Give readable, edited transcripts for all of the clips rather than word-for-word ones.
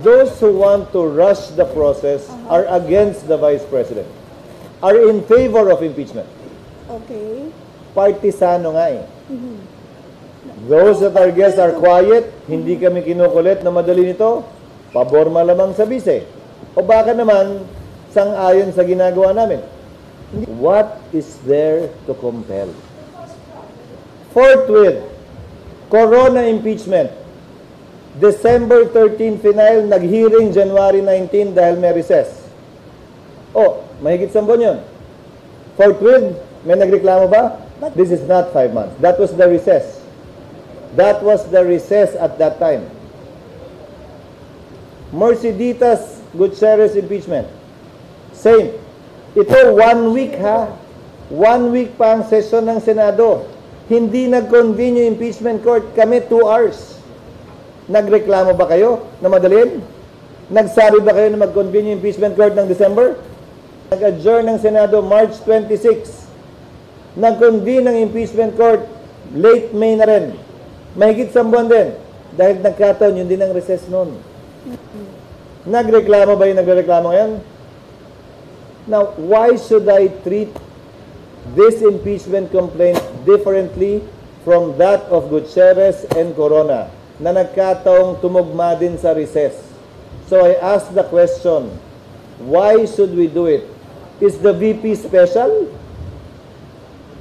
those who want to rush the process are against the Vice President, are in favor of impeachment. Okay. Partisano nga eh. Those that are guests are quiet, hindi kami kinukulit na madali nito, pabor malamang sa bise. O baka naman, sang-ayon sa ginagawa namin. What is there to compel? Forthwith, Corona impeachment. December 13 final, nag-hearing January 19 dahil may recess. Oh, mahigit 10 buwan yun. Forthwith, may nagreklamo ba? This is not 5 months. That was the recess. That was the recess at that time. Merceditas Gutierrez impeachment. Same. Ito, 1 week ha. 1 week pa ang session ng Senado. Hindi nag-convene yung impeachment court. Kami 2 hours. Nagreklamo ba kayo na madalin? Nagsabi ba kayo na mag-convene yung impeachment court ng December? Nag-adjourn ng Senado March 26. Nag-convene ng impeachment court late May na rin. Mahigit 10 buwan din. Dahil nagkataon, yun din ang recess noon. Nagreklamo ba yung nagreklamo ngayon? Now, why should I treat this impeachment complaint differently from that of Gutierrez and Corona na nagkataong tumugma din sa recess? So I ask the question, why should we do it? Is the VP special?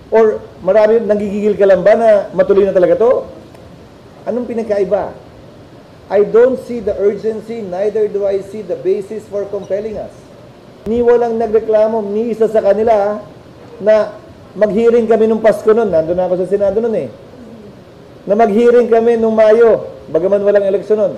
Or marami, nagigigil ka lang ba na matuloy na talaga to? Anong pinagkaiba? I don't see the urgency, neither do I see the basis for compelling us. Ni walang nagreklamo, ni isa sa kanila na mag-hearing kami nung Pasko nun. Nandun ako sa Senado nun eh. Na mag-hearing kami nung Mayo, bagaman walang eleksyon nun.